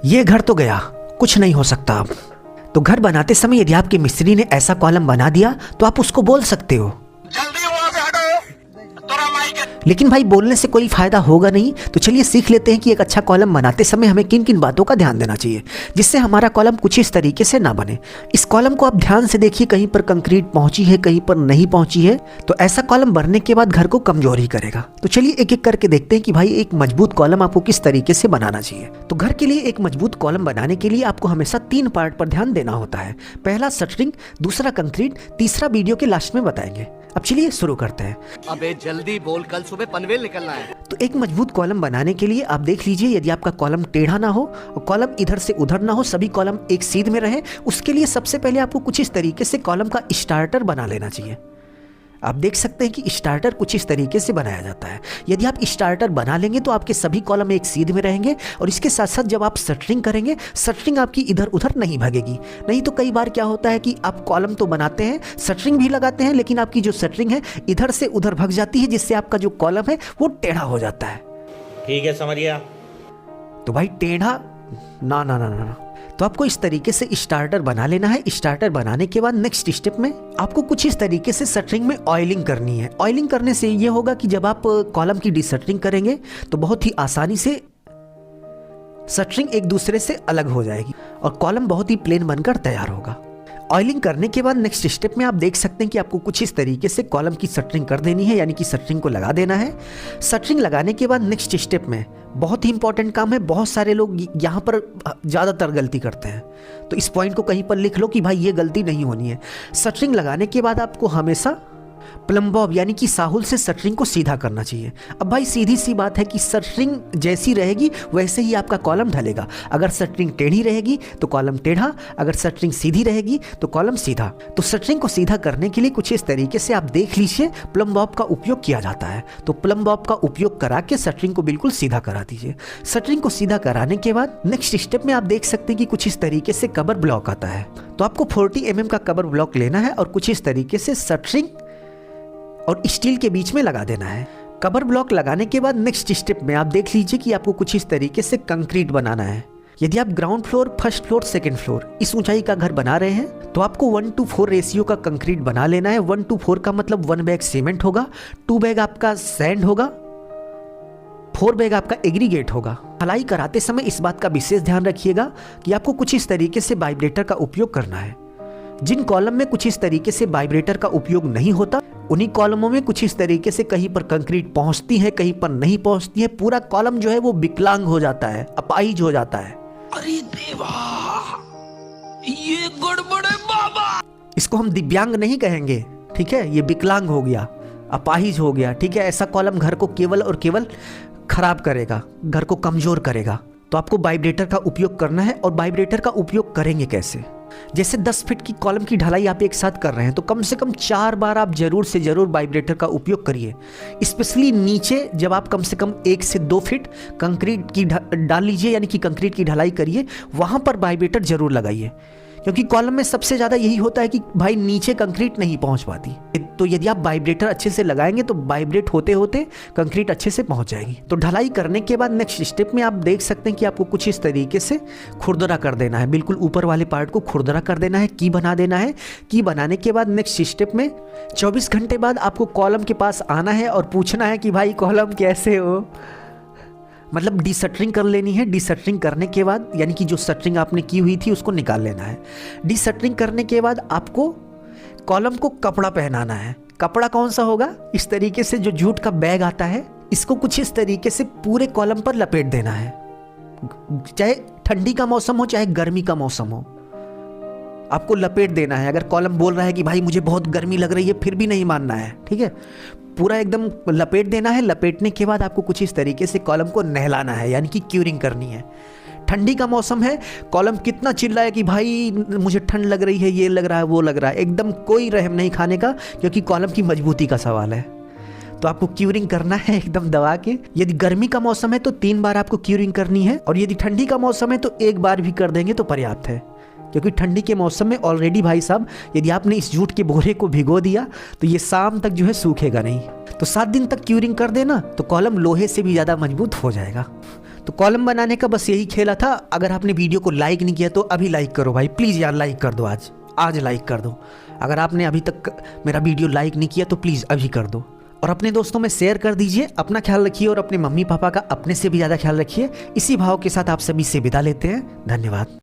ये घर तो गया, कुछ नहीं हो सकता अब। तो घर बनाते समय यदि आपके मिस्त्री ने ऐसा कॉलम बना दिया तो आप उसको बोल सकते हो, जल्दी वहां से हटो, तोरा माई के। लेकिन भाई बोलने से कोई फायदा होगा नहीं। तो चलिए सीख लेते हैं कि एक अच्छा कॉलम बनाते समय हमें किन किन बातों का ध्यान देना चाहिए जिससे हमारा कॉलम कुछ इस तरीके से ना बने। इस कॉलम को आप ध्यान से देखिए, कहीं पर कंक्रीट पहुंची है, कहीं पर नहीं पहुंची है, तो ऐसा कॉलम बनने के बाद घर को कमजोर ही करेगा। तो चलिए एक एक करके देखते हैं कि भाई एक मजबूत कॉलम आपको किस तरीके से बनाना चाहिए। तो घर के लिए एक मजबूत कॉलम बनाने के लिए आपको हमेशा 3 पार्ट पर ध्यान देना होता है। पहला शटरिंग, दूसरा कंक्रीट, तीसरा वीडियो के लास्ट में बताएंगे। अब चलिए शुरू करते हैं। अबे जल्दी बोल, कल सुबह पनवेल निकलना है। तो एक मजबूत कॉलम बनाने के लिए आप देख लीजिए, यदि आपका कॉलम टेढ़ा ना हो और कॉलम इधर से उधर ना हो, सभी कॉलम एक सीध में रहे, उसके लिए सबसे पहले आपको कुछ इस तरीके से कॉलम का स्टार्टर बना लेना चाहिए। आप देख सकते हैं कि स्टार्टर कुछ इस तरीके से बनाया जाता है। यदि आप स्टार्टर बना लेंगे तो आपके सभी कॉलम एक सीध में रहेंगे और इसके साथ साथ जब आप शटरिंग करेंगे, शटरिंग आपकी इधर उधर नहीं भागेगी। नहीं तो कई बार क्या होता है कि आप कॉलम तो बनाते हैं, शटरिंग भी लगाते हैं, लेकिन आपकी जो शटरिंग है इधर से उधर भाग जाती है, जिससे आपका जो कॉलम है वो टेढ़ा हो जाता है। ठीक है, समझ गया। तो भाई टेढ़ा ना ना ना ना ना। तो आपको इस तरीके से स्टार्टर बना लेना है। स्टार्टर बनाने के बाद नेक्स्ट स्टेप में आपको कुछ इस तरीके से शटरिंग में ऑयलिंग करनी है। ऑयलिंग करने से ये होगा कि जब आप कॉलम की डिशटरिंग करेंगे तो बहुत ही आसानी से शटरिंग एक दूसरे से अलग हो जाएगी और कॉलम बहुत ही प्लेन बनकर तैयार होगा। ऑयलिंग करने के बाद नेक्स्ट स्टेप में आप देख सकते हैं कि आपको कुछ इस तरीके से कॉलम की शटरिंग कर देनी है, यानी कि शटरिंग को लगा देना है। शटरिंग लगाने के बाद नेक्स्ट स्टेप में बहुत ही इंपॉर्टेंट काम है, बहुत सारे लोग यहाँ पर ज़्यादातर गलती करते हैं, तो इस पॉइंट को कहीं पर लिख लो कि भाई ये गलती नहीं होनी है। शटरिंग लगाने के बाद आपको हमेशा प्लम्बॉब यानी कि साहुल से शटरिंग को सीधा करना चाहिए। अब भाई सीधी सी बात है कि शटरिंग जैसी रहेगी वैसे ही आपका कॉलम ढलेगा। अगर शटरिंग टेढ़ी रहेगी तो कॉलम टेढ़ा, अगर शटरिंग सीधी रहेगी तो कॉलम सीधा। तो शटरिंग को सीधा करने के लिए कुछ इस तरीके से आप देख लीजिए, प्लम्बॉब का उपयोग किया जाता है। तो प्लम्बॉब का उपयोग करा के शटरिंग को बिल्कुल सीधा करा दीजिए। शटरिंग को सीधा कराने के बाद नेक्स्ट स्टेप में आप देख सकते हैं कि कुछ इस तरीके से कवर ब्लॉक आता है। तो आपको 40 mm का कवर ब्लॉक लेना है और कुछ इस तरीके से शटरिंग और स्टील के बीच में लगा देना है। कवर ब्लॉक लगाने के बाद नेक्स्ट स्टेप में आप देख लीजिए कि आपको कुछ इस तरीके से कंक्रीट बनाना है। यदि आप ground floor, first floor, second floor इस ऊंचाई का घर बना रहे हैं तो आपको 1:4 रेशियो का कंक्रीट बना लेना है। 1:4 का मतलब 1 बैग सीमेंट होगा, 2 बैग आपका सैंड होगा, 4 बैग आपका एग्रीगेट होगा। ढलाई कराते समय इस बात का विशेष ध्यान रखिएगा कि आपको कुछ इस तरीके से वाइब्रेटर का उपयोग करना है। जिन कॉलम में कुछ इस तरीके से वाइब्रेटर का उपयोग नहीं होता, उन्हीं कॉलमों में कुछ इस तरीके से कहीं पर कंक्रीट पहुंचती है, कहीं पर नहीं पहुंचती है। पूरा कॉलम जो है वो विकलांग हो जाता है, अपाहिज हो जाता है। अरे देवा, ये गड़बड़ है बाबा। इसको हम दिव्यांग नहीं कहेंगे, ठीक है, ये विकलांग हो गया, अपाहिज हो गया, ठीक है। ऐसा कॉलम घर को केवल और केवल खराब करेगा, घर को कमजोर करेगा। तो आपको वाइब्रेटर का उपयोग करना है। और वाइब्रेटर का उपयोग करेंगे कैसे? जैसे 10 फीट की कॉलम की ढलाई आप एक साथ कर रहे हैं तो कम से कम 4 बार आप जरूर से जरूर वाइब्रेटर का उपयोग करिए। स्पेशली नीचे जब आप कम से कम 1 से 2 फीट कंक्रीट की डाल लीजिए, यानी कि कंक्रीट की ढलाई करिए, वहां पर वाइब्रेटर जरूर लगाइए। क्योंकि कॉलम में सबसे ज़्यादा यही होता है कि भाई नीचे कंक्रीट नहीं पहुंच पाती। तो यदि आप वाइब्रेटर अच्छे से लगाएंगे तो वाइब्रेट होते होते कंक्रीट अच्छे से पहुंच जाएगी। तो ढलाई करने के बाद नेक्स्ट स्टेप में आप देख सकते हैं कि आपको कुछ इस तरीके से खुरदरा कर देना है। बिल्कुल ऊपर वाले पार्ट को खुरदरा कर देना है, की बना देना है। की बनाने के बाद नेक्स्ट स्टेप में 24 घंटे बाद आपको कॉलम के पास आना है और पूछना है कि भाई कॉलम कैसे हो, मतलब डिशटरिंग कर लेनी है। डिशटरिंग करने के बाद यानी कि जो शटरिंग आपने की हुई थी उसको निकाल लेना है। डिशटरिंग करने के बाद आपको कॉलम को कपड़ा पहनाना है। कपड़ा कौन सा होगा? इस तरीके से जो जूट का बैग आता है, इसको कुछ इस तरीके से पूरे कॉलम पर लपेट देना है। चाहे ठंडी का मौसम हो चाहे गर्मी का मौसम हो, आपको लपेट देना है। अगर कॉलम बोल रहा है कि भाई मुझे बहुत गर्मी लग रही है, फिर भी नहीं मानना है, ठीक है, पूरा एकदम लपेट देना है। लपेटने के बाद आपको कुछ इस तरीके से कॉलम को नहलाना है, यानी कि क्यूरिंग करनी है। ठंडी का मौसम है, कॉलम कितना चिल्लाए कि भाई मुझे ठंड लग रही है, ये लग रहा है, वो लग रहा है, एकदम कोई रहम नहीं खाने का, क्योंकि कॉलम की मजबूती का सवाल है। तो आपको क्यूरिंग करना है एकदम दबा के। यदि गर्मी का मौसम है तो 3 बार आपको क्यूरिंग करनी है, और यदि ठंडी का मौसम है तो 1 बार भी कर देंगे तो पर्याप्त है। क्योंकि ठंडी के मौसम में ऑलरेडी भाई साहब यदि आपने इस जूट के बोरे को भिगो दिया तो ये शाम तक जो है सूखेगा नहीं। तो 7 दिन तक क्यूरिंग कर देना तो कॉलम लोहे से भी ज़्यादा मजबूत हो जाएगा। तो कॉलम बनाने का बस यही खेला था। अगर आपने वीडियो को लाइक नहीं किया तो अभी लाइक करो भाई, प्लीज़ यार लाइक कर दो, आज लाइक कर दो। अगर आपने अभी तक मेरा वीडियो लाइक नहीं किया तो प्लीज़ अभी कर दो, और अपने दोस्तों में शेयर कर दीजिए। अपना ख्याल रखिए और अपने मम्मी पापा का अपने से भी ज़्यादा ख्याल रखिए। इसी भाव के साथ आप सभी से विदा लेते हैं। धन्यवाद।